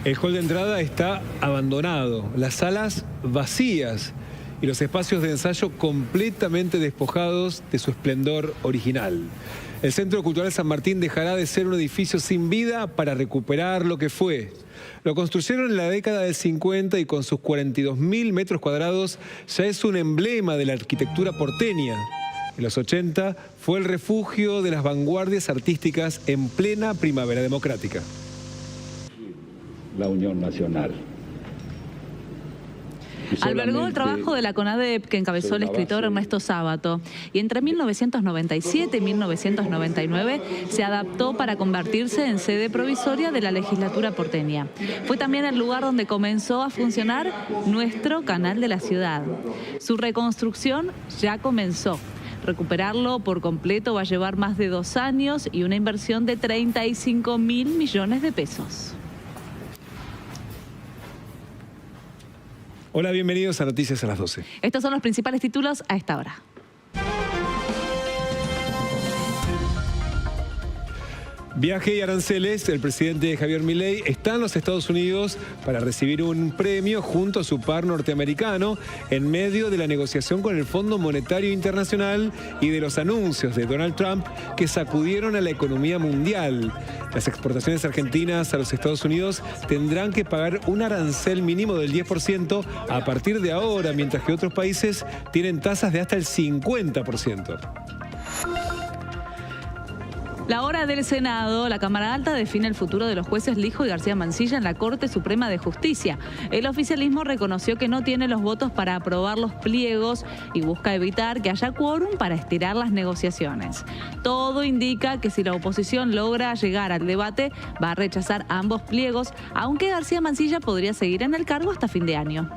El hall de entrada está abandonado, las salas vacías y los espacios de ensayo completamente despojados de su esplendor original. El Centro Cultural San Martín dejará de ser un edificio sin vida para recuperar lo que fue. Lo construyeron en la década del 50 y con sus 42.000 metros cuadrados ya es un emblema de la arquitectura porteña. En los 80 fue el refugio de las vanguardias artísticas en plena primavera democrática. La Unión Nacional. Albergó el trabajo de la CONADEP que encabezó el escritor Ernesto Sábato y entre 1997 y 1999 se adaptó para convertirse en sede provisoria de la legislatura porteña. Fue también el lugar donde comenzó a funcionar nuestro canal de la ciudad. Su reconstrucción ya comenzó. Recuperarlo por completo va a llevar más de 2 años y una inversión de 35.000 millones de pesos. Hola, bienvenidos a Noticias a las 12. Estos son los principales títulos a esta hora. Viaje y aranceles. El presidente Javier Milei está en los Estados Unidos para recibir un premio junto a su par norteamericano en medio de la negociación con el Fondo Monetario Internacional y de los anuncios de Donald Trump que sacudieron a la economía mundial. Las exportaciones argentinas a los Estados Unidos tendrán que pagar un arancel mínimo del 10% a partir de ahora, mientras que otros países tienen tasas de hasta el 50%. La hora del Senado, la Cámara Alta define el futuro de los jueces Lijo y García Mansilla en la Corte Suprema de Justicia. El oficialismo reconoció que no tiene los votos para aprobar los pliegos y busca evitar que haya quórum para estirar las negociaciones. Todo indica que si la oposición logra llegar al debate, va a rechazar ambos pliegos, aunque García Mansilla podría seguir en el cargo hasta fin de año.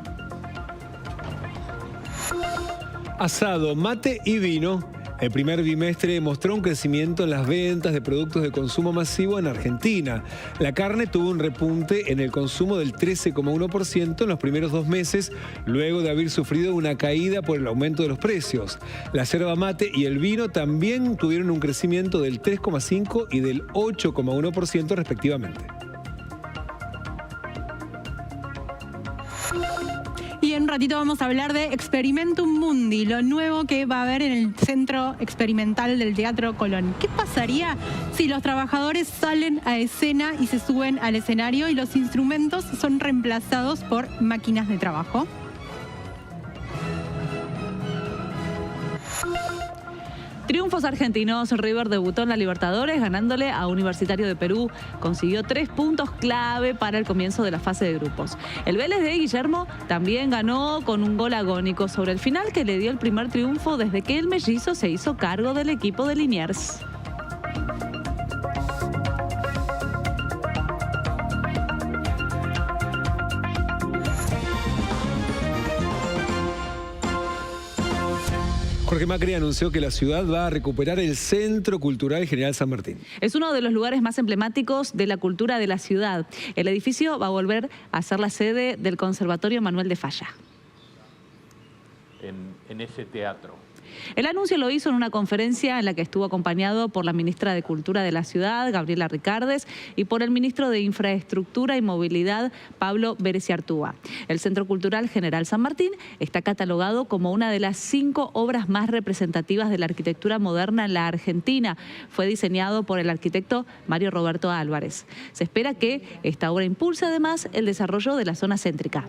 Asado, mate y vino. El primer bimestre mostró un crecimiento en las ventas de productos de consumo masivo en Argentina. La carne tuvo un repunte en el consumo del 13,1% en los primeros 2 meses, luego de haber sufrido una caída por el aumento de los precios. La yerba mate y el vino también tuvieron un crecimiento del 3,5% y del 8,1% respectivamente. Y en un ratito vamos a hablar de Experimentum Mundi, lo nuevo que va a haber en el Centro Experimental del Teatro Colón. ¿Qué pasaría si los trabajadores salen a escena y se suben al escenario y los instrumentos son reemplazados por máquinas de trabajo? Triunfos argentinos. River debutó en la Libertadores ganándole a Universitario de Perú. Consiguió 3 puntos clave para el comienzo de la fase de grupos. El Vélez de Guillermo también ganó con un gol agónico sobre el final que le dio el primer triunfo desde que el mellizo se hizo cargo del equipo de Liniers. Jorge Macri anunció que la ciudad va a recuperar el Centro Cultural General San Martín. Es uno de los lugares más emblemáticos de la cultura de la ciudad. El edificio va a volver a ser la sede del Conservatorio Manuel de Falla. En ese teatro. El anuncio lo hizo en una conferencia en la que estuvo acompañado por la ministra de Cultura de la ciudad, Gabriela Ricardes, y por el ministro de Infraestructura y Movilidad, Pablo Bereciartúa. El Centro Cultural General San Martín está catalogado como una de las 5 obras más representativas de la arquitectura moderna en la Argentina. Fue diseñado por el arquitecto Mario Roberto Álvarez. Se espera que esta obra impulse además el desarrollo de la zona céntrica.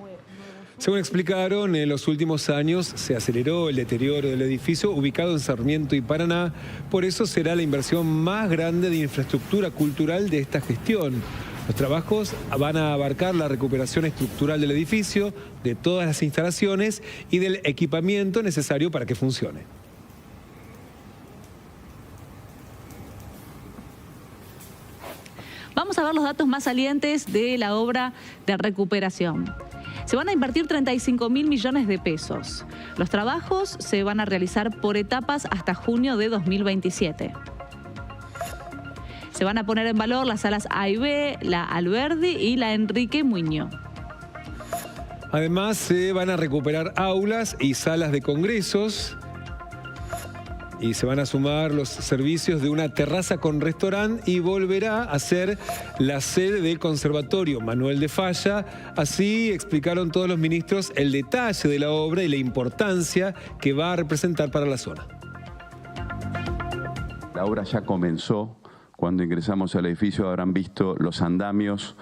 Según explicaron, en los últimos años se aceleró el deterioro del edificio ubicado en Sarmiento y Paraná. Por eso será la inversión más grande de infraestructura cultural de esta gestión. Los trabajos van a abarcar la recuperación estructural del edificio, de todas las instalaciones y del equipamiento necesario para que funcione. Vamos a ver los datos más salientes de la obra de recuperación. Se van a invertir 35.000 millones de pesos. Los trabajos se van a realizar por etapas hasta junio de 2027. Se van a poner en valor las salas A y B, la Alberdi y la Enrique Muñoz. Además, se van a recuperar aulas y salas de congresos. y se van a sumar los servicios de una terraza con restaurante y volverá a ser la sede del Conservatorio Manuel de Falla. Así explicaron todos los ministros el detalle de la obra y la importancia que va a representar para la zona. La obra ya comenzó. Cuando ingresamos al edificio habrán visto los andamios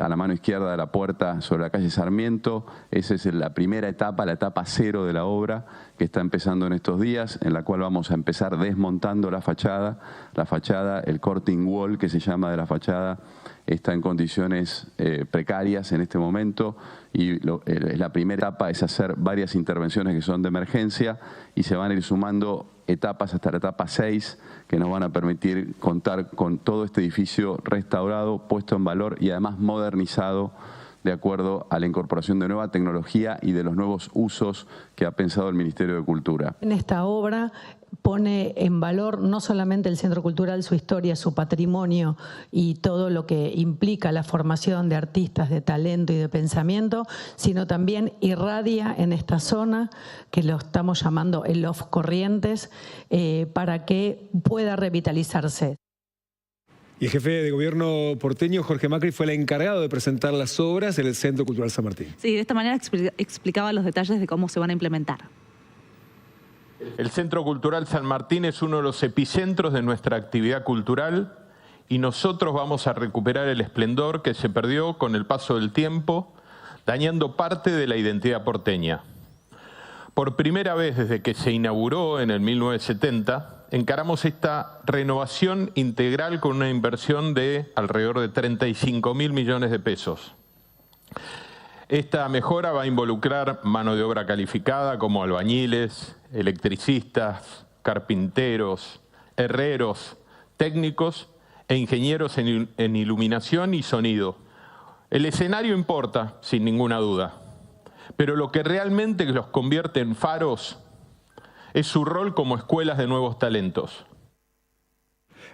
a la mano izquierda de la puerta sobre la calle Sarmiento. Esa es la primera etapa, la etapa 0 de la obra que está empezando en estos días, en la cual vamos a empezar desmontando la fachada. La fachada, el curtain wall que se llama de la fachada, está en condiciones precarias en este momento y la primera etapa es hacer varias intervenciones que son de emergencia y se van a ir sumando etapas hasta la etapa 6 que nos van a permitir contar con todo este edificio restaurado, puesto en valor y además modernizado de acuerdo a la incorporación de nueva tecnología y de los nuevos usos que ha pensado el Ministerio de Cultura. En esta obra pone en valor no solamente el Centro Cultural, su historia, su patrimonio y todo lo que implica la formación de artistas de talento y de pensamiento, sino también irradia en esta zona, que lo estamos llamando el Loft Corrientes, para que pueda revitalizarse. Y el jefe de gobierno porteño, Jorge Macri, fue el encargado de presentar las obras en el Centro Cultural San Martín. Sí, de esta manera explicaba los detalles de cómo se van a implementar. El Centro Cultural San Martín es uno de los epicentros de nuestra actividad cultural y nosotros vamos a recuperar el esplendor que se perdió con el paso del tiempo, dañando parte de la identidad porteña. Por primera vez desde que se inauguró en el 1970, encaramos esta renovación integral con una inversión de alrededor de 35.000 millones de pesos. Esta mejora va a involucrar mano de obra calificada como albañiles, electricistas, carpinteros, herreros, técnicos e ingenieros en iluminación y sonido. El escenario importa, sin ninguna duda, pero lo que realmente los convierte en faros es su rol como escuelas de nuevos talentos.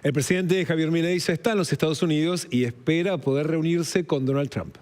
El presidente Javier Milei ya está en los Estados Unidos y espera poder reunirse con Donald Trump.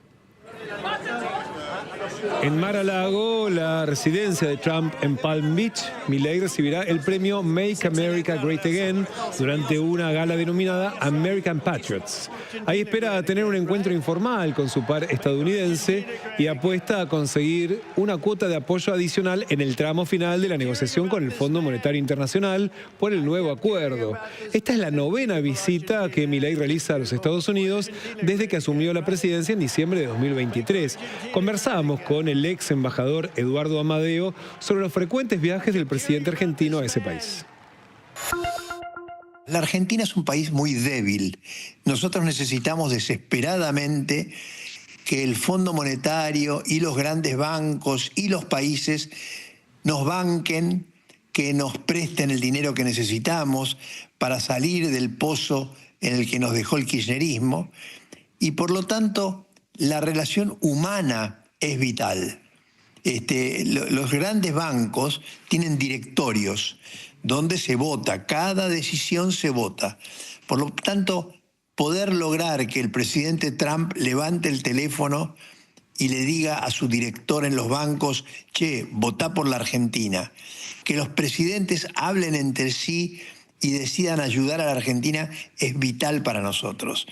En Mar-a-Lago, la residencia de Trump en Palm Beach, Milei recibirá el premio Make America Great Again durante una gala denominada American Patriots. Ahí espera tener un encuentro informal con su par estadounidense y apuesta a conseguir una cuota de apoyo adicional en el tramo final de la negociación con el Fondo Monetario Internacional por el nuevo acuerdo. Esta es la 9ª visita que Milei realiza a los Estados Unidos desde que asumió la presidencia en diciembre de 2023. Conversamos con el ex embajador Eduardo Amadeo sobre los frecuentes viajes del presidente argentino a ese país. La Argentina es un país muy débil. Nosotros necesitamos desesperadamente que el Fondo Monetario y los grandes bancos y los países nos banquen, que nos presten el dinero que necesitamos para salir del pozo en el que nos dejó el kirchnerismo. Y por lo tanto, la relación humana es vital. Los grandes bancos tienen directorios donde se vota, cada decisión se vota. Por lo tanto, poder lograr que el presidente Trump levante el teléfono y le diga a su director en los bancos, che, votá por la Argentina, que los presidentes hablen entre sí y decidan ayudar a la Argentina, es vital para nosotros.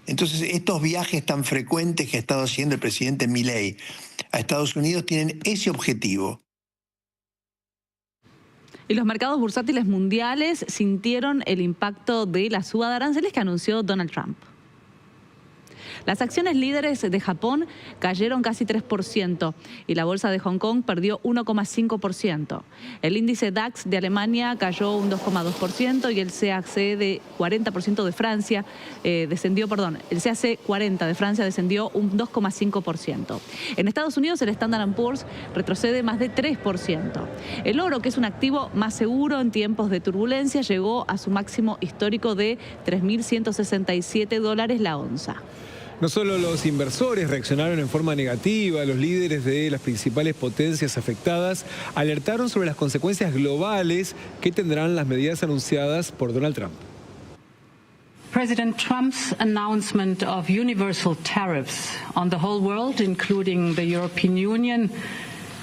Entonces, estos viajes tan frecuentes que ha estado haciendo el presidente Milei a Estados Unidos tienen ese objetivo. Y los mercados bursátiles mundiales sintieron el impacto de la suba de aranceles que anunció Donald Trump. Las acciones líderes de Japón cayeron casi 3% y la bolsa de Hong Kong perdió 1,5%. El índice DAX de Alemania cayó un 2,2% y el CAC de 40% de Francia descendió, el CAC 40 de Francia descendió un 2,5%. En Estados Unidos el Standard & Poor's retrocede más de 3%. El oro, que es un activo más seguro en tiempos de turbulencia, llegó a su máximo histórico de $3.167 la onza. No solo los inversores reaccionaron en forma negativa, los líderes de las principales potencias afectadas alertaron sobre las consecuencias globales que tendrán las medidas anunciadas por Donald Trump. President Trump's announcement of universal tariffs on the whole world, including the European Union,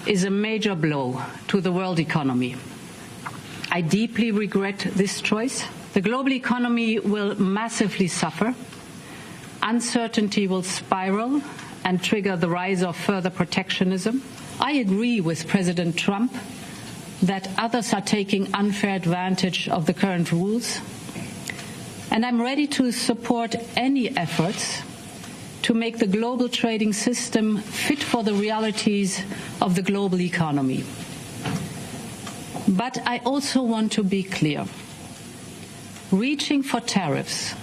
is a major blow to the world economy. I deeply regret this choice. The global economy will massively suffer. Uncertainty will spiral and trigger the rise of further protectionism. I agree with President Trump that others are taking unfair advantage of the current rules. And I'm ready to support any efforts to make the global trading system fit for the realities of the global economy. But I also want to be clear. Reaching for tariffs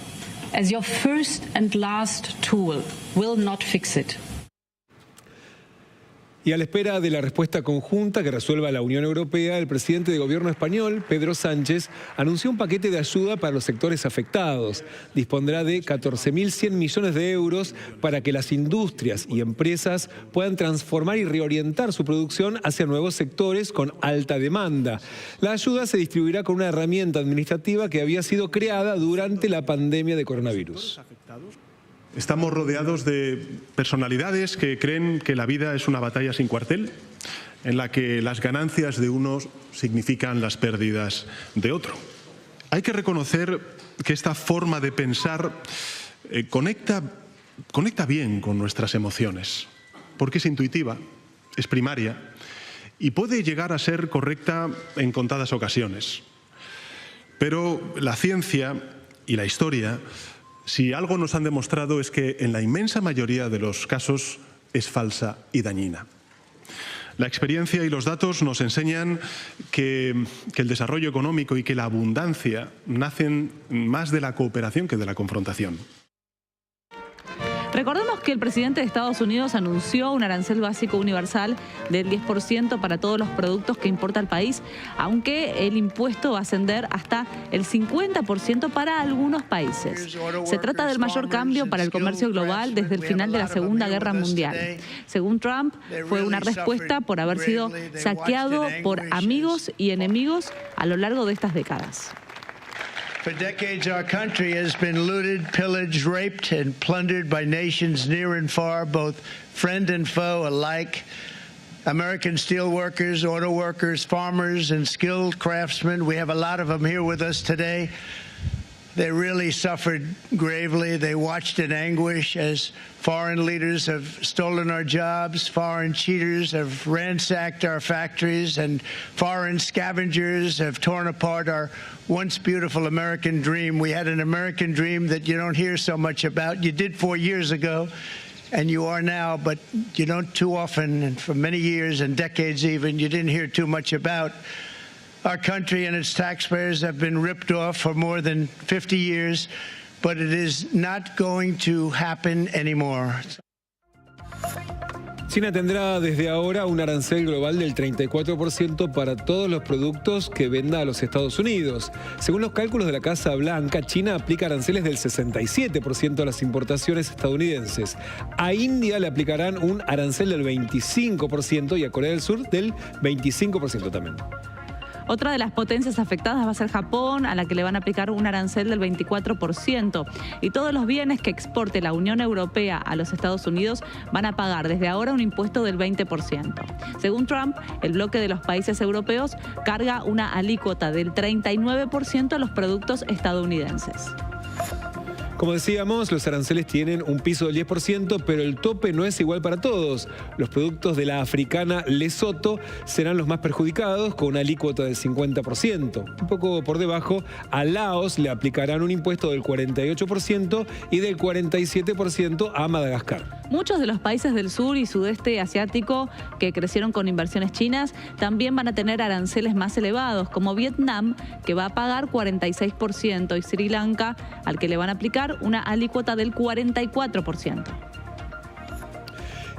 as your first and last tool will not fix it. Y a la espera de la respuesta conjunta que resuelva la Unión Europea, el presidente de gobierno español, Pedro Sánchez, anunció un paquete de ayuda para los sectores afectados. Dispondrá de 14.100 millones de euros para que las industrias y empresas puedan transformar y reorientar su producción hacia nuevos sectores con alta demanda. La ayuda se distribuirá con una herramienta administrativa que había sido creada durante la pandemia de coronavirus. Estamos rodeados de personalidades que creen que la vida es una batalla sin cuartel, en la que las ganancias de unos significan las pérdidas de otro. Hay que reconocer que esta forma de pensar conecta bien con nuestras emociones, porque es intuitiva, es primaria y puede llegar a ser correcta en contadas ocasiones. Pero la ciencia y la historia, si algo nos han demostrado, es que en la inmensa mayoría de los casos es falsa y dañina. La experiencia y los datos nos enseñan que el desarrollo económico y que la abundancia nacen más de la cooperación que de la confrontación. Recordemos que el presidente de Estados Unidos anunció un arancel básico universal del 10% para todos los productos que importa el país, aunque el impuesto va a ascender hasta el 50% para algunos países. Se trata del mayor cambio para el comercio global desde el final de la Segunda Guerra Mundial. Según Trump, fue una respuesta por haber sido saqueado por amigos y enemigos a lo largo de estas décadas. For decades, our country has been looted, pillaged, raped, and plundered by nations near and far, both friend and foe alike. American steel workers, auto workers, farmers, and skilled craftsmen, we have a lot of them here with us today. They really suffered gravely. They watched in anguish as foreign leaders have stolen our jobs, foreign cheaters have ransacked our factories, and foreign scavengers have torn apart our once beautiful American dream. We had an American dream that you don't hear so much about. You did 4 years ago, and you are now, but you don't too often, and for many years and decades even, you didn't hear too much about. Our country and its taxpayers have been ripped off for more than 50 years, but it is not going to happen anymore. China tendrá desde ahora un arancel global del 34% para todos los productos que venda a los Estados Unidos. Según los cálculos de la Casa Blanca, China aplica aranceles del 67% a las importaciones estadounidenses. A India le aplicarán un arancel del 25% y a Corea del Sur del 25% también. Otra de las potencias afectadas va a ser Japón, a la que le van a aplicar un arancel del 24%. Y todos los bienes que exporte la Unión Europea a los Estados Unidos van a pagar desde ahora un impuesto del 20%. Según Trump, el bloque de los países europeos carga una alícuota del 39% a los productos estadounidenses. Como decíamos, los aranceles tienen un piso del 10%, pero el tope no es igual para todos. Los productos de la africana Lesoto serán los más perjudicados, con una alícuota del 50%. Un poco por debajo, a Laos le aplicarán un impuesto del 48% y del 47% a Madagascar. Muchos de los países del sur y sudeste asiático que crecieron con inversiones chinas también van a tener aranceles más elevados, como Vietnam, que va a pagar 46%, y Sri Lanka, al que le van a aplicar una alícuota del 44%.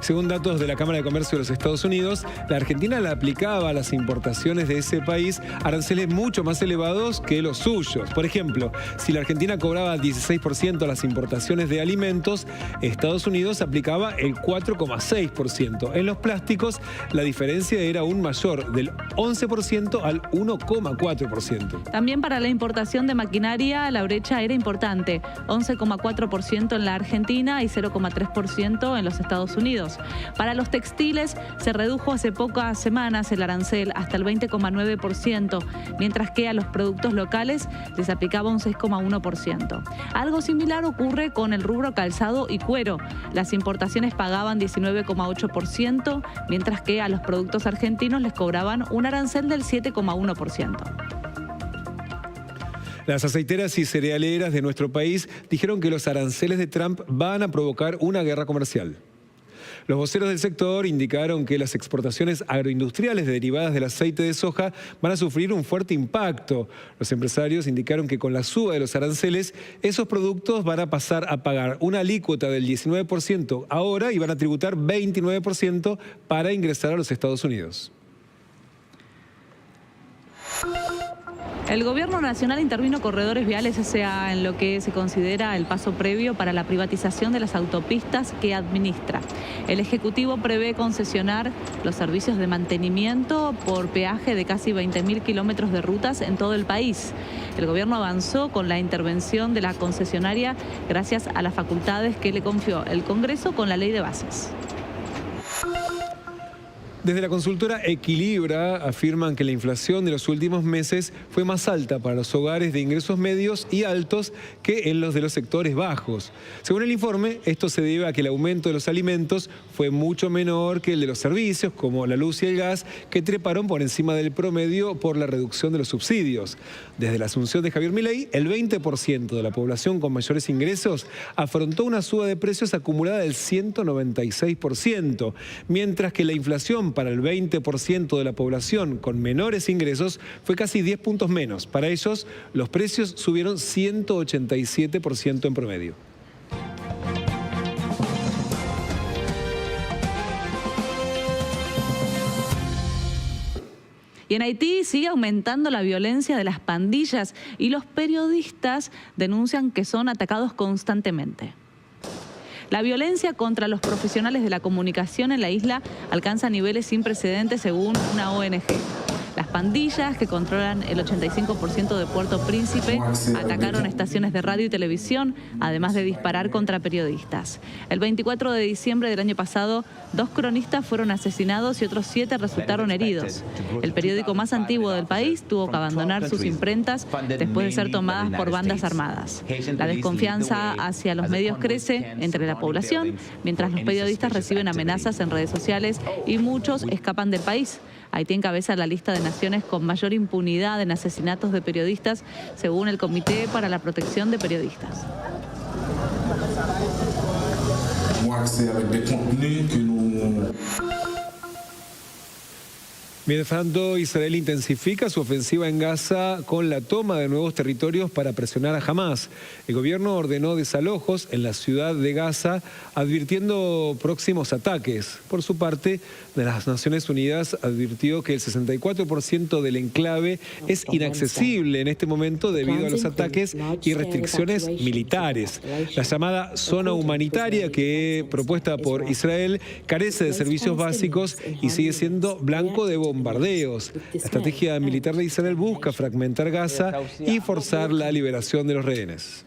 Según datos de la Cámara de Comercio de los Estados Unidos, la Argentina le aplicaba a las importaciones de ese país aranceles mucho más elevados que los suyos. Por ejemplo, si la Argentina cobraba 16% a las importaciones de alimentos, Estados Unidos aplicaba el 4,6%. En los plásticos, la diferencia era aún mayor, del 11% al 1,4%. También para la importación de maquinaria, la brecha era importante, 11,4% en la Argentina y 0,3% en los Estados Unidos. Para los textiles, se redujo hace pocas semanas el arancel hasta el 20,9%, mientras que a los productos locales les aplicaba un 6,1%. Algo similar ocurre con el rubro calzado y cuero. Las importaciones pagaban 19,8%, mientras que a los productos argentinos les cobraban un arancel del 7,1%. Las aceiteras y cerealeras de nuestro país dijeron que los aranceles de Trump van a provocar una guerra comercial. Los voceros del sector indicaron que las exportaciones agroindustriales derivadas del aceite de soja van a sufrir un fuerte impacto. Los empresarios indicaron que con la suba de los aranceles, esos productos van a pasar a pagar una alícuota del 19% ahora y van a tributar 29% para ingresar a los Estados Unidos. El Gobierno Nacional intervino Corredores Viales S.A. en lo que se considera el paso previo para la privatización de las autopistas que administra. El Ejecutivo prevé concesionar los servicios de mantenimiento por peaje de casi 20.000 kilómetros de rutas en todo el país. El Gobierno avanzó con la intervención de la concesionaria gracias a las facultades que le confió el Congreso con la Ley de Bases. Desde la consultora Equilibra afirman que la inflación de los últimos meses fue más alta para los hogares de ingresos medios y altos que en los de los sectores bajos. Según el informe, esto se debe a que el aumento de los alimentos fue mucho menor que el de los servicios, como la luz y el gas, que treparon por encima del promedio por la reducción de los subsidios. Desde la asunción de Javier Milei, el 20% de la población con mayores ingresos afrontó una suba de precios acumulada del 196%, mientras que la inflación para el 20% de la población con menores ingresos fue casi 10 puntos menos. Para ellos, los precios subieron 187% en promedio. Y en Haití sigue aumentando la violencia de las pandillas y los periodistas denuncian que son atacados constantemente. La violencia contra los profesionales de la comunicación en la isla alcanza niveles sin precedentes según una ONG. Las pandillas, que controlan el 85% de Puerto Príncipe, atacaron estaciones de radio y televisión, además de disparar contra periodistas. El 24 de diciembre del año pasado, 2 cronistas fueron asesinados y otros 7 resultaron heridos. El periódico más antiguo del país tuvo que abandonar sus imprentas después de ser tomadas por bandas armadas. La desconfianza hacia los medios crece entre la población, mientras los periodistas reciben amenazas en redes sociales y muchos escapan del país. Haití encabeza la lista de naciones con mayor impunidad en asesinatos de periodistas, según el Comité para la Protección de Periodistas. Mientras tanto, Israel intensifica su ofensiva en Gaza con la toma de nuevos territorios para presionar a Hamás. El gobierno ordenó desalojos en la ciudad de Gaza, advirtiendo próximos ataques. Por su parte, las Naciones Unidas advirtió que el 64% del enclave es inaccesible en este momento debido a los ataques y restricciones militares. La llamada zona humanitaria, que propuesta por Israel, carece de servicios básicos y sigue siendo blanco de bombardeos. La estrategia militar de Israel busca fragmentar Gaza y forzar la liberación de los rehenes.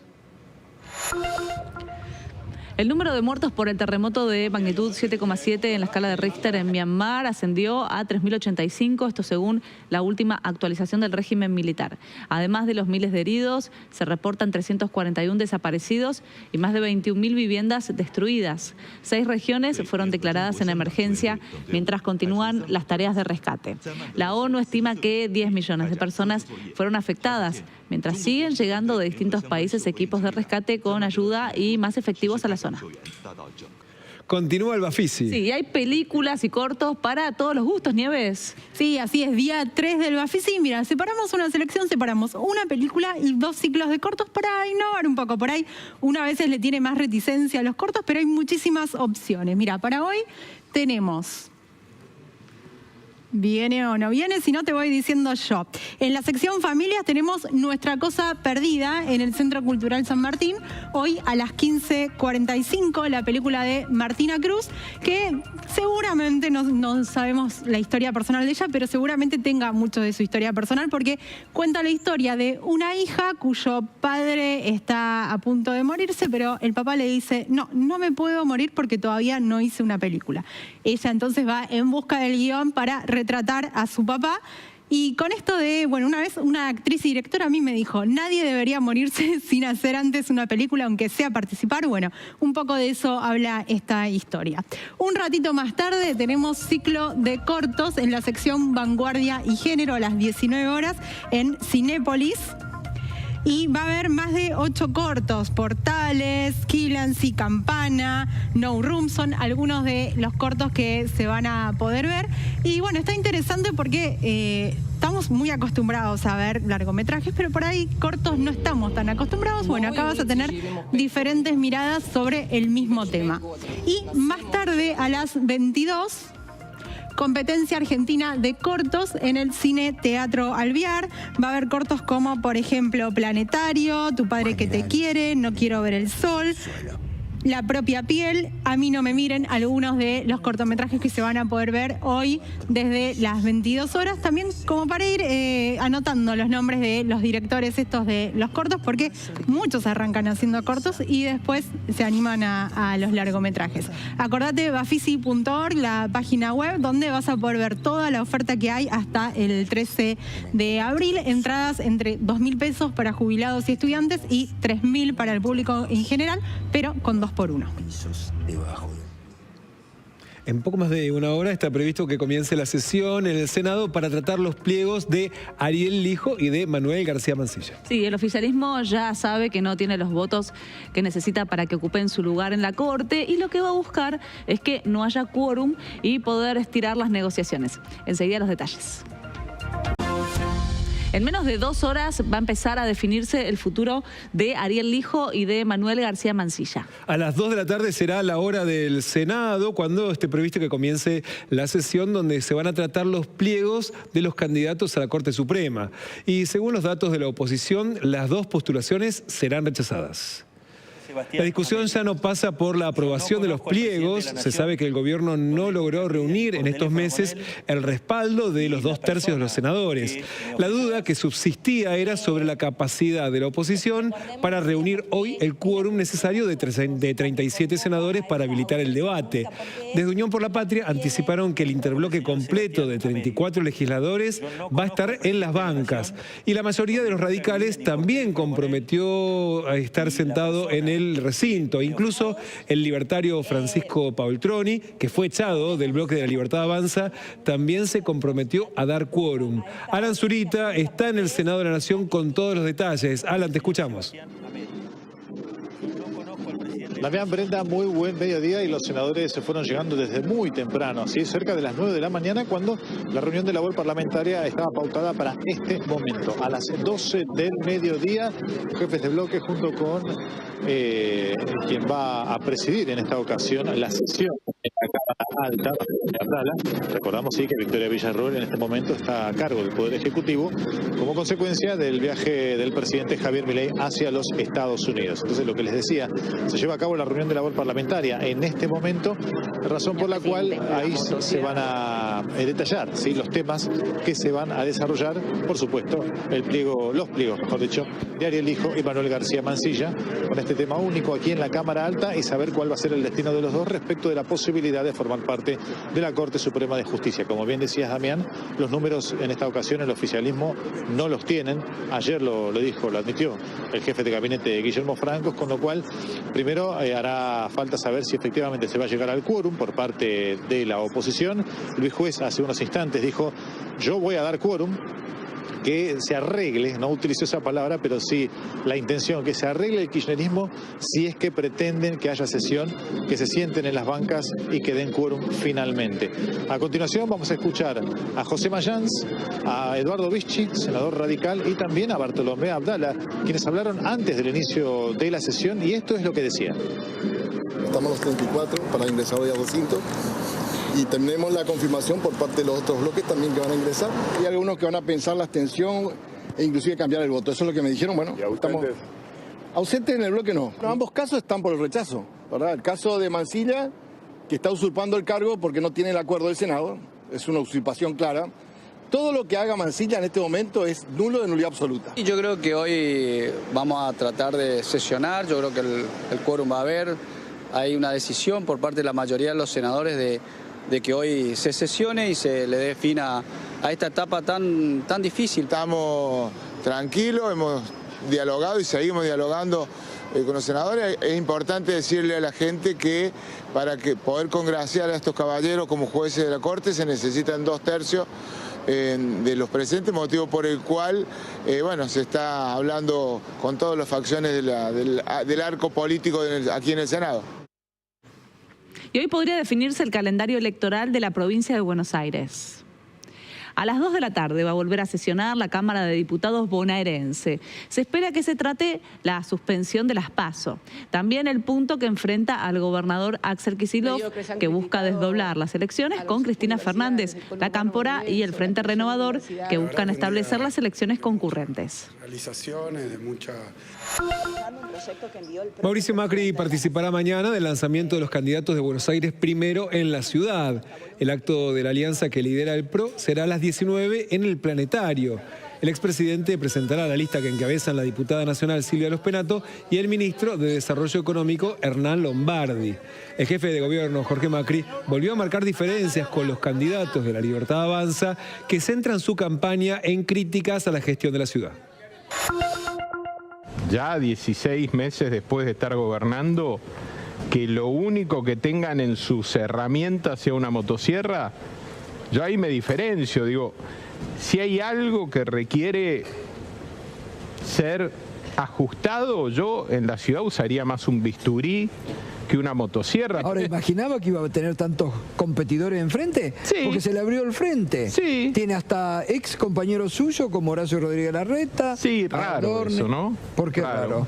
El número de muertos por el terremoto de magnitud 7,7 en la escala de Richter en Myanmar ascendió a 3.085, esto según la última actualización del régimen militar. Además de los miles de heridos, se reportan 341 desaparecidos y más de 21.000 viviendas destruidas. 6 regiones fueron declaradas en emergencia mientras continúan las tareas de rescate. La ONU estima que 10 millones de personas fueron afectadas, mientras siguen llegando de distintos países equipos de rescate con ayuda y más efectivos a la zona. Continúa el Bafisi. Sí, hay películas y cortos para todos los gustos, Nieves. Sí, así es, día 3 del Bafisi. Mira, separamos una selección, separamos una película y 2 ciclos de cortos para innovar un poco. Por ahí una a veces le tiene más reticencia a los cortos, pero hay muchísimas opciones. Mira, para hoy tenemos ¿Viene o no viene? Si no, te voy diciendo yo. En la sección Familias tenemos Nuestra Cosa Perdida en el Centro Cultural San Martín. Hoy a las 15:45, la película de Martina Cruz, que seguramente no sabemos la historia personal de ella, pero seguramente tenga mucho de su historia personal, porque cuenta la historia de una hija cuyo padre está a punto de morirse, pero el papá le dice, no me puedo morir porque todavía no hice una película. Ella entonces va en busca del guión para retratar a su papá. Y con esto de, una vez una actriz y directora a mí me dijo, nadie debería morirse sin hacer antes una película, aunque sea participar. Bueno, un poco de eso habla esta historia. Un ratito más tarde tenemos ciclo de cortos en la sección Vanguardia y Género a las 19 horas en Cinépolis. Y va a haber más de 8 cortos, Portales, Killancy, Campana, No Room, son algunos de los cortos que se van a poder ver. Y bueno, está interesante porque estamos muy acostumbrados a ver largometrajes, pero por ahí cortos no estamos tan acostumbrados. Bueno, acá vas a tener diferentes miradas sobre el mismo tema. Y más tarde, a las 22... competencia argentina de cortos en el Cine Teatro Alvear. Va a haber cortos como, por ejemplo, Planetario, Tu padre que te quiere, No quiero ver el sol, La propia piel, A mí no me miren, algunos de los cortometrajes que se van a poder ver hoy desde las 22 horas. También como para ir anotando los nombres de los directores estos de los cortos, porque muchos arrancan haciendo cortos y después se animan a los largometrajes. Acordate, bafisi.org, la página web, donde vas a poder ver toda la oferta que hay hasta el 13 de abril. Entradas entre 2.000 pesos para jubilados y estudiantes y 3.000 para el público en general, pero con 2x1. En poco más de una hora está previsto que comience la sesión en el Senado para tratar los pliegos de Ariel Lijo y de Manuel García Mansilla. Sí, el oficialismo ya sabe que no tiene los votos que necesita para que ocupen su lugar en la Corte, y lo que va a buscar es que no haya quórum y poder estirar las negociaciones. Enseguida los detalles. En menos de 2 horas va a empezar a definirse el futuro de Ariel Lijo y de Manuel García Mansilla. A las 2 de la tarde será la hora del Senado, cuando esté previsto que comience la sesión donde se van a tratar los pliegos de los candidatos a la Corte Suprema. Y según los datos de la oposición, las 2 postulaciones serán rechazadas. La discusión ya no pasa por la aprobación de los pliegos. Se sabe que el gobierno no logró reunir en estos meses el respaldo de los 2/3 de los senadores. La duda que subsistía era sobre la capacidad de la oposición para reunir hoy el quórum necesario de 37 senadores para habilitar el debate. Desde Unión por la Patria anticiparon que el interbloque completo de 34 legisladores va a estar en las bancas. Y la mayoría de los radicales también comprometió a estar sentado en el recinto. Incluso el libertario Francisco Paultroni, que fue echado del bloque de la Libertad Avanza, también se comprometió a dar quórum. Alan Zurita está en el Senado de la Nación con todos los detalles. Alan, te escuchamos. Damián, Brenda, muy buen mediodía, y los senadores se fueron llegando desde muy temprano, ¿sí? Cerca de las 9 de la mañana, cuando la reunión de labor parlamentaria estaba pautada para este momento. A las 12 del mediodía, jefes de bloque junto con quien va a presidir en esta ocasión la sesión en la Cámara Alta de Abdala. Recordamos, sí, que Victoria Villarroel en este momento está a cargo del Poder Ejecutivo como consecuencia del viaje del presidente Javier Milei hacia los Estados Unidos. Entonces, lo que les decía, se lleva a cabo la reunión de labor parlamentaria en este momento, razón por la cual ahí se van a detallar, ¿sí?, los temas que se van a desarrollar. Por supuesto, los pliegos, mejor dicho, de Ariel Lijo y Manuel García Mansilla, con este tema único aquí en la Cámara Alta, y saber cuál va a ser el destino de los dos respecto de la posibilidad de formar parte de la Corte Suprema de Justicia. Como bien decías, Damián, los números en esta ocasión el oficialismo no los tienen. Ayer lo admitió el jefe de gabinete Guillermo Francos, con lo cual primero hará falta saber si efectivamente se va a llegar al quórum por parte de la oposición. Luis Juez hace unos instantes dijo: yo voy a dar quórum, que se arregle, no utilizó esa palabra, pero sí la intención, que se arregle el kirchnerismo si es que pretenden que haya sesión, que se sienten en las bancas y que den quórum finalmente. A continuación vamos a escuchar a José Mayans, a Eduardo Vichy, senador radical, y también a Bartolomé Abdala, quienes hablaron antes del inicio de la sesión, y esto es lo que decían. Estamos los 34 para ingresar hoy a 200. y tenemos la confirmación por parte de los otros bloques también que van a ingresar. Hay algunos que van a pensar la abstención e inclusive cambiar el voto. Eso es lo que me dijeron. Bueno, estamos ausentes en el bloque, no. Pero ambos casos están por el rechazo, ¿verdad? El caso de Mansilla, que está usurpando el cargo porque no tiene el acuerdo del Senado, es una usurpación clara. Todo lo que haga Mansilla en este momento es nulo de nulidad absoluta. Y yo creo que hoy vamos a tratar de sesionar, yo creo que el quórum va a haber. Hay una decisión por parte de la mayoría de los senadores de que hoy se sesione y se le dé fin a esta etapa tan difícil. Estamos tranquilos, hemos dialogado y seguimos dialogando con los senadores. Es importante decirle a la gente que para poder congraciar a estos caballeros como jueces de la Corte se necesitan 2/3 de los presentes, motivo por el cual bueno, se está hablando con todas las facciones del arco político aquí en el Senado. Y hoy podría definirse el calendario electoral de la provincia de Buenos Aires. A las 2 de la tarde va a volver a sesionar la Cámara de Diputados bonaerense. Se espera que se trate la suspensión de las PASO. También el punto que enfrenta al gobernador Axel Kicillof, que busca desdoblar las elecciones con Cristina Fernández, la Cámpora y el Frente Renovador, que buscan establecer las elecciones concurrentes. Realizaciones de mucha... Mauricio Macri participará mañana del lanzamiento de los candidatos de Buenos Aires primero en la ciudad. El acto de la alianza que lidera el PRO será a las 19 en el Planetario. El expresidente presentará la lista que encabezan la diputada nacional Silvia Los Penato y el ministro de Desarrollo Económico Hernán Lombardi. El jefe de gobierno Jorge Macri volvió a marcar diferencias con los candidatos de La Libertad Avanza que centran su campaña en críticas a la gestión de la ciudad. Ya 16 meses después de estar gobernando, que lo único que tengan en sus herramientas sea una motosierra, yo ahí me diferencio. Digo, si hay algo que requiere ser ajustado, yo en la ciudad usaría más un bisturí que una motosierra. Ahora, ¿imaginaba que iba a tener tantos competidores enfrente? Sí. Porque se le abrió el frente. Sí. Tiene hasta ex compañeros suyos como Horacio Rodríguez Larreta. Sí, raro Adorne. eso, ¿no? ¿Por qué raro?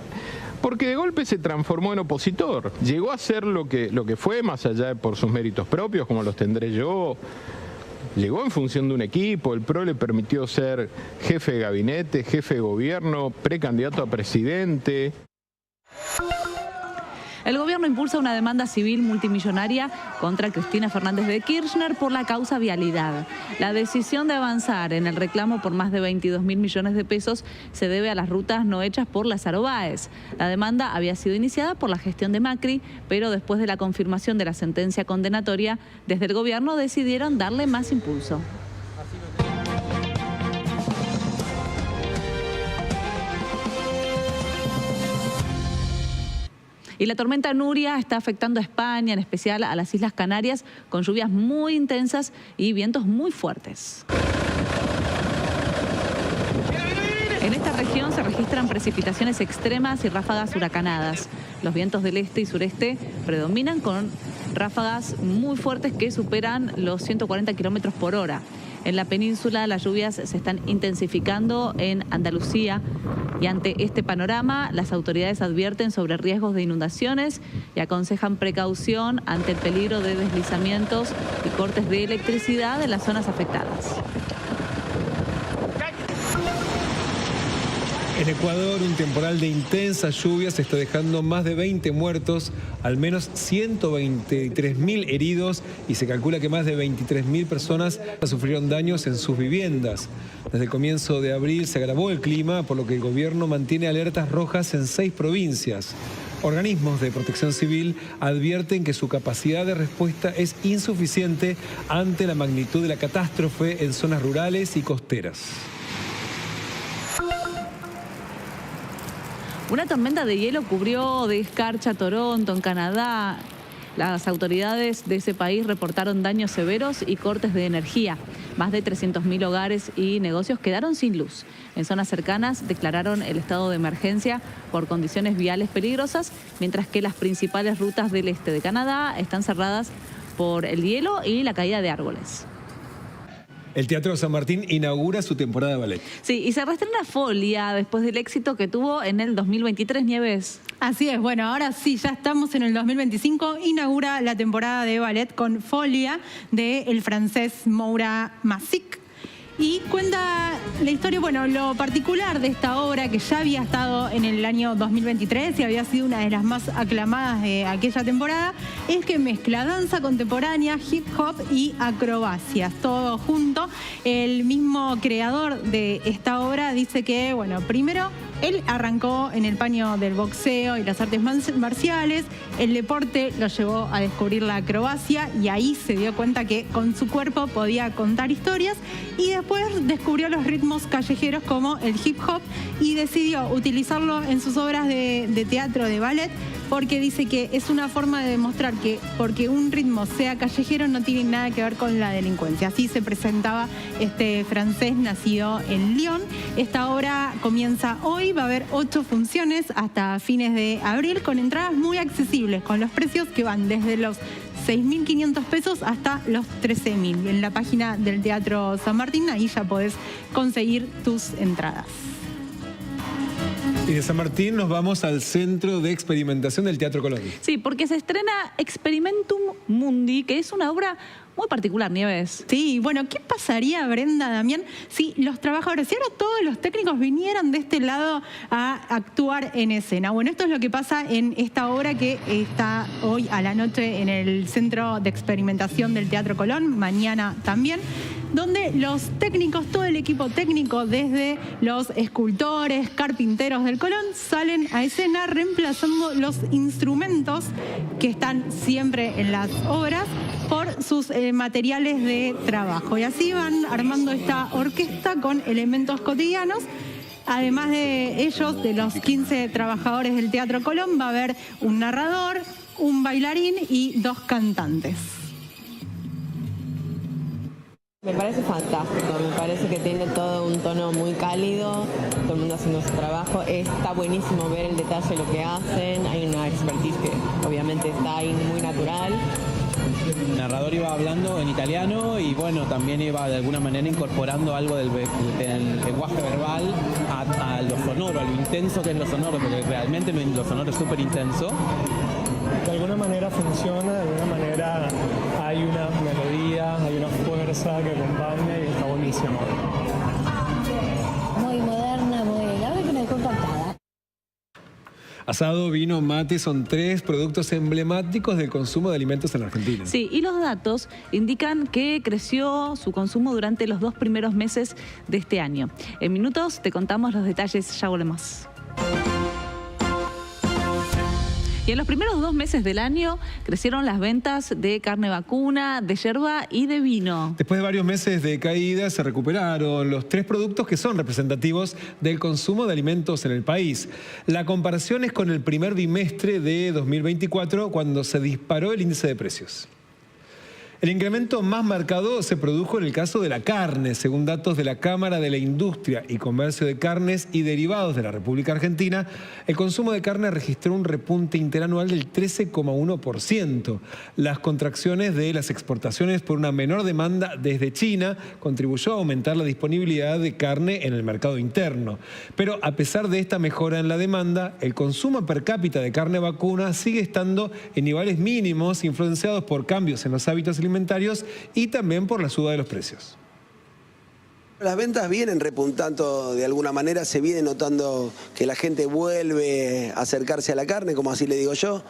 Porque de golpe se transformó en opositor. Llegó a ser lo que fue, más allá de por sus méritos propios, como los tendré yo. Llegó en función de un equipo, el PRO le permitió ser jefe de gabinete, jefe de gobierno, precandidato a presidente. El gobierno impulsa una demanda civil multimillonaria contra Cristina Fernández de Kirchner por la causa vialidad. La decisión de avanzar en el reclamo por más de 22.000 millones de pesos se debe a las rutas no hechas por Lázaro Báez. La demanda había sido iniciada por la gestión de Macri, pero después de la confirmación de la sentencia condenatoria, desde el gobierno decidieron darle más impulso. Y la tormenta Nuria está afectando a España, en especial a las Islas Canarias, con lluvias muy intensas y vientos muy fuertes. En esta región se registran precipitaciones extremas y ráfagas huracanadas. Los vientos del este y sureste predominan con ráfagas muy fuertes que superan los 140 kilómetros por hora. En la península las lluvias se están intensificando en Andalucía y ante este panorama las autoridades advierten sobre riesgos de inundaciones y aconsejan precaución ante el peligro de deslizamientos y cortes de electricidad en las zonas afectadas. En Ecuador, un temporal de intensas lluvias está dejando más de 20 muertos, al menos 123.000 heridos y se calcula que más de 23.000 personas sufrieron daños en sus viviendas. Desde el comienzo de abril se agravó el clima, por lo que el gobierno mantiene alertas rojas en 6 provincias. Organismos de protección civil advierten que su capacidad de respuesta es insuficiente ante la magnitud de la catástrofe en zonas rurales y costeras. Una tormenta de hielo cubrió de escarcha Toronto, en Canadá. Las autoridades de ese país reportaron daños severos y cortes de energía. Más de 300.000 hogares y negocios quedaron sin luz. En zonas cercanas declararon el estado de emergencia por condiciones viales peligrosas, mientras que las principales rutas del este de Canadá están cerradas por el hielo y la caída de árboles. El Teatro San Martín inaugura su temporada de ballet. Sí, y se reestrena Folia después del éxito que tuvo en el 2023, Nieves. Así es, bueno, ahora sí, ya estamos en el 2025, inaugura la temporada de ballet con Folia del francés Moura Massic. Y cuenta la historia, bueno, lo particular de esta obra, que ya había estado en el año 2023 y había sido una de las más aclamadas de aquella temporada, es que mezcla danza contemporánea, hip hop y acrobacias, todo junto. El mismo creador de esta obra dice que, bueno, primero él arrancó en el paño del boxeo y las artes marciales, el deporte lo llevó a descubrir la acrobacia y ahí se dio cuenta que con su cuerpo podía contar historias, y después descubrió los ritmos callejeros como el hip hop y decidió utilizarlo en sus obras de teatro, de ballet, porque dice que es una forma de demostrar que porque un ritmo sea callejero no tiene nada que ver con la delincuencia. Así se presentaba este francés nacido en Lyon. Esta obra comienza hoy, va a haber 8 funciones hasta fines de abril con entradas muy accesibles, con los precios que van desde los 6.500 pesos hasta los 13.000. En la página del Teatro San Martín, ahí ya podés conseguir tus entradas. Y de San Martín nos vamos al Centro de Experimentación del Teatro Colón. Sí, porque se estrena Experimentum Mundi, que es una obra muy particular, Nieves. Sí, bueno, ¿qué pasaría, Brenda, Damián, si los trabajadores, si ahora todos los técnicos vinieran de este lado a actuar en escena? Bueno, esto es lo que pasa en esta obra que está hoy a la noche en el Centro de Experimentación del Teatro Colón, mañana también, donde los técnicos, todo el equipo técnico, desde los escultores, carpinteros del Colón, salen a escena reemplazando los instrumentos que están siempre en las obras por sus materiales de trabajo. Y así van armando esta orquesta con elementos cotidianos. Además de ellos, de los 15 trabajadores del Teatro Colón, va a haber un narrador, un bailarín y 2 cantantes. Me parece fantástico, me parece que tiene todo un tono muy cálido, todo el mundo haciendo su trabajo. Está buenísimo ver el detalle de lo que hacen, hay una expertise que obviamente está ahí muy natural. El narrador iba hablando en italiano y bueno, también iba de alguna manera incorporando algo del lenguaje verbal a lo sonoro, a lo intenso que es lo sonoro, porque realmente lo sonoro es súper intenso. De alguna manera funciona, de alguna manera hay una melodía, hay una fuerza que acompaña y está buenísimo. Muy moderna, la verdad que me dejó encantada. Asado, vino, mate son 3 productos emblemáticos del consumo de alimentos en Argentina. Sí, y los datos indican que creció su consumo durante los 2 primeros meses de este año. En minutos te contamos los detalles, ya volvemos. Y en los primeros 2 meses del año crecieron las ventas de carne vacuna, de yerba y de vino. Después de varios meses de caída se recuperaron los 3 productos que son representativos del consumo de alimentos en el país. La comparación es con el primer bimestre de 2024, cuando se disparó el índice de precios. El incremento más marcado se produjo en el caso de la carne. Según datos de la Cámara de la Industria y Comercio de Carnes y Derivados de la República Argentina, el consumo de carne registró un repunte interanual del 13,1%. Las contracciones de las exportaciones por una menor demanda desde China contribuyó a aumentar la disponibilidad de carne en el mercado interno. Pero a pesar de esta mejora en la demanda, el consumo per cápita de carne vacuna sigue estando en niveles mínimos, influenciados por cambios en los hábitos alimentarios y también por la suba de los precios. Las ventas vienen repuntando de alguna manera, se viene notando que la gente vuelve a acercarse a la carne, como así le digo yo.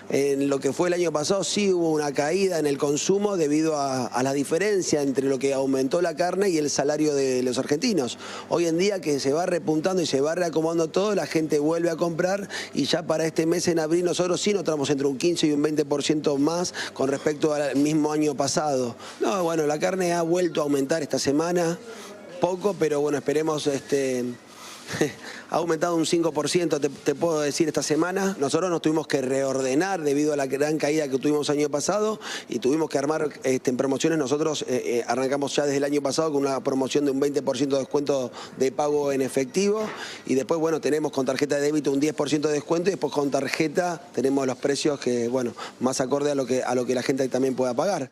En lo que fue el año pasado sí hubo una caída en el consumo debido a la diferencia entre lo que aumentó la carne y el salario de los argentinos. Hoy en día que se va repuntando y se va reacomodando todo, la gente vuelve a comprar y ya para este mes en abril nosotros sí notamos entre un 15 y un 20% más con respecto al mismo año pasado. No, bueno, la carne ha vuelto a aumentar esta semana, poco, pero bueno, esperemos ha aumentado un 5%, te puedo decir, esta semana. Nosotros nos tuvimos que reordenar debido a la gran caída que tuvimos el año pasado y tuvimos que armar en promociones. Nosotros arrancamos ya desde el año pasado con una promoción de un 20% de descuento de pago en efectivo y después, bueno, tenemos con tarjeta de débito un 10% de descuento y después con tarjeta tenemos los precios que, bueno, más acorde a lo que la gente también pueda pagar.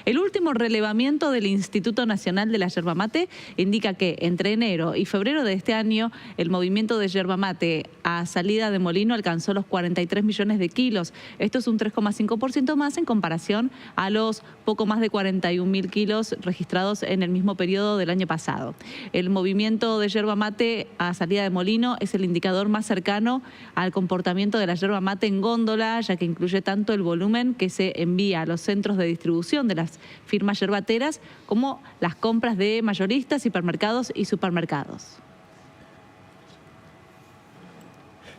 El último relevamiento del Instituto Nacional de la Yerba Mate indica que entre enero y febrero de este año el movimiento de yerba mate a salida de molino alcanzó los 43 millones de kilos. Esto es un 3,5% más en comparación a los poco más de 41.000 kilos registrados en el mismo periodo del año pasado. El movimiento de yerba mate a salida de molino es el indicador más cercano al comportamiento de la yerba mate en góndola, ya que incluye tanto el volumen que se envía a los centros de distribución de las firmas yerbateras como las compras de mayoristas, hipermercados y supermercados.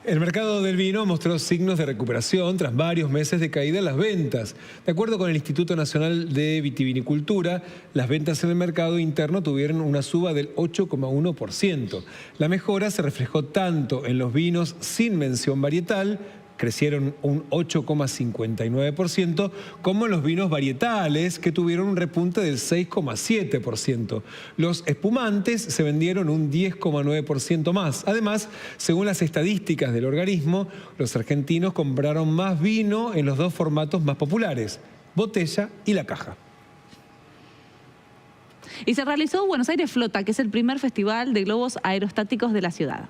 El mercado del vino mostró signos de recuperación tras varios meses de caída en las ventas. De acuerdo con el Instituto Nacional de Vitivinicultura, las ventas en el mercado interno tuvieron una suba del 8,1%. La mejora se reflejó tanto en los vinos sin mención varietal, crecieron un 8,59%, como en los vinos varietales, que tuvieron un repunte del 6,7%. Los espumantes se vendieron un 10,9% más. Además, según las estadísticas del organismo, los argentinos compraron más vino en los dos formatos más populares, botella y la caja. Y se realizó Buenos Aires Flota, que es el primer festival de globos aerostáticos de la ciudad.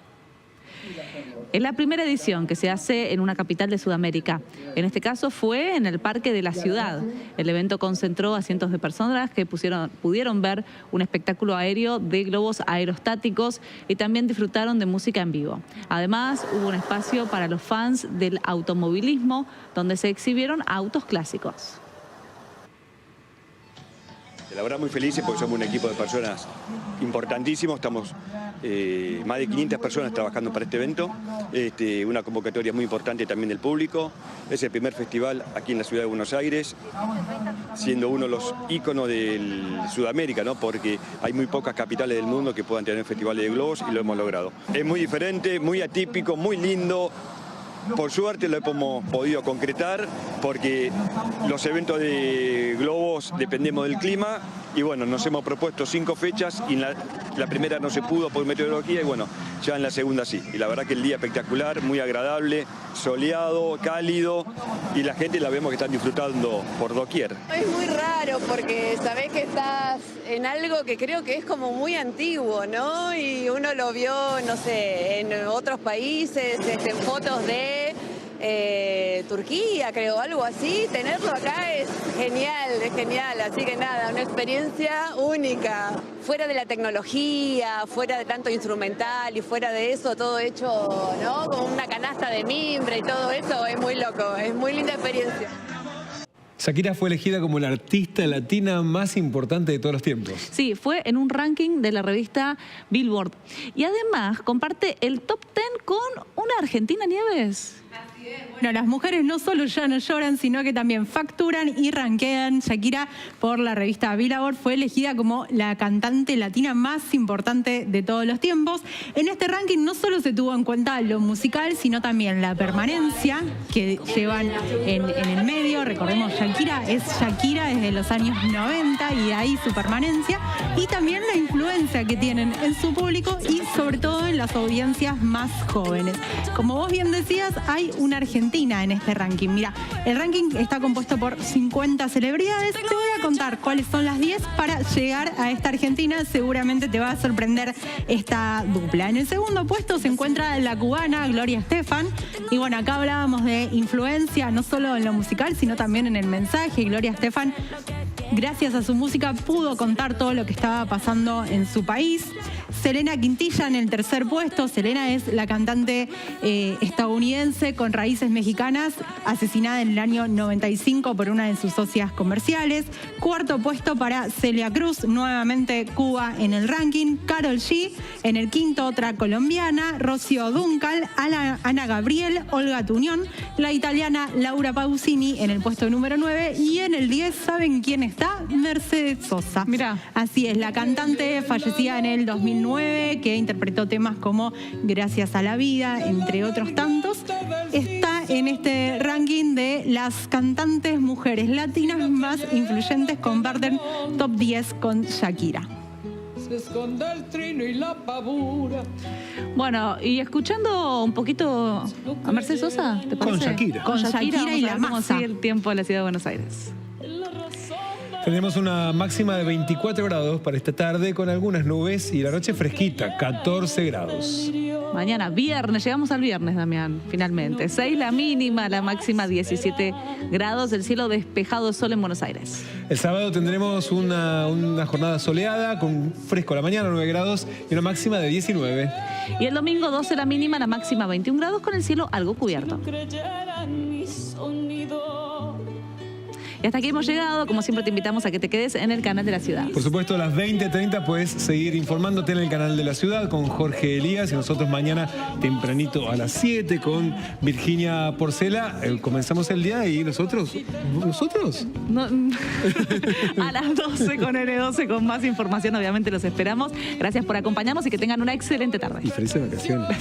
Es la primera edición que se hace en una capital de Sudamérica. En este caso fue en el Parque de la Ciudad. El evento concentró a cientos de personas que pudieron ver un espectáculo aéreo de globos aerostáticos y también disfrutaron de música en vivo. Además, hubo un espacio para los fans del automovilismo, donde se exhibieron autos clásicos. La verdad muy felices porque somos un equipo de personas importantísimos, estamos más de 500 personas trabajando para este evento, una convocatoria muy importante también del público. Es el primer festival aquí en la ciudad de Buenos Aires, siendo uno de los íconos de Sudamérica, ¿no? Porque hay muy pocas capitales del mundo que puedan tener festivales de globos y lo hemos logrado. Es muy diferente, muy atípico, muy lindo. Por suerte lo hemos podido concretar porque los eventos de globos dependemos del clima y bueno, nos hemos propuesto 5 fechas y la primera no se pudo por meteorología y bueno, ya en la segunda sí. Y la verdad que el día espectacular, muy agradable, soleado, cálido y la gente la vemos que están disfrutando por doquier. Es muy raro porque sabés que estás en algo que creo que es como muy antiguo, ¿no? Y uno lo vio, no sé, en otros países, en fotos de Turquía, creo, algo así. Tenerlo acá es genial. Así que nada, una experiencia única. Fuera de la tecnología, fuera de tanto instrumental y fuera de eso, todo hecho, ¿no? Con una canasta de mimbre y todo eso, es muy loco, es muy linda experiencia. Shakira fue elegida como la artista latina más importante de todos los tiempos. Sí, fue en un ranking de la revista Billboard. Y además comparte el top 10 con una argentina, Nieves. Bueno, las mujeres no solo ya no lloran, sino que también facturan y rankean. Shakira, por la revista Billboard, fue elegida como la cantante latina más importante de todos los tiempos. En este ranking no solo se tuvo en cuenta lo musical, sino también la permanencia que llevan en el medio. Recordemos, Shakira es Shakira desde los años 90 y de ahí su permanencia. Y también la influencia que tienen en su público y sobre todo en las audiencias más jóvenes. Como vos bien decías, hay una Argentina en este ranking. Mira, el ranking está compuesto por 50 celebridades. Te voy a contar cuáles son las 10 para llegar a esta Argentina. Seguramente te va a sorprender esta dupla. En el segundo puesto se encuentra la cubana Gloria Estefan. Y bueno, acá hablábamos de influencia, no solo en lo musical, sino también en el mensaje. Gloria Estefan, gracias a su música, pudo contar todo lo que estaba pasando en su país. Selena Quintilla en el tercer puesto. Selena es la cantante estadounidense con raíces mexicanas, asesinada en el año 95 por una de sus socias comerciales. Cuarto puesto para Celia Cruz, nuevamente Cuba en el ranking. Karol G en el quinto, otra colombiana. Rocío Dúncal, Ana Gabriel, Olga Tuñón, la italiana Laura Pausini en el puesto número 9. Y en el 10, ¿saben quién está? Mercedes Sosa. Mirá. Así es, la cantante fallecida en el 2009, que interpretó temas como Gracias a la vida, entre otros tantos, está en este ranking de las cantantes mujeres latinas más influyentes. Comparten top 10 con Shakira. Se esconde el trino y la pavura. Bueno, y escuchando un poquito a Mercedes Sosa, ¿te parece? Con Shakira. Con Shakira y la vamos a masa. seguir el tiempo de la ciudad de Buenos Aires. La razón Tenemos una máxima de 24 grados para esta tarde con algunas nubes y la noche fresquita, 14 grados. Mañana, viernes, llegamos al viernes, Damián, finalmente. 6 la mínima, la máxima 17 grados, el cielo despejado, sol en Buenos Aires. El sábado tendremos una jornada soleada, con fresco a la mañana, 9 grados, y una máxima de 19. Y el domingo, 12 la mínima, la máxima 21 grados, con el cielo algo cubierto. Y hasta aquí hemos llegado. Como siempre te invitamos a que te quedes en el canal de la ciudad. Por supuesto, a las 20:30 puedes seguir informándote en el canal de la ciudad con Jorge Elías y nosotros mañana tempranito a las 7 con Virginia Porcela. Comenzamos el día y nosotros... No, a las 12 con N12 con más información, obviamente los esperamos. Gracias por acompañarnos y que tengan una excelente tarde. Y felices vacaciones.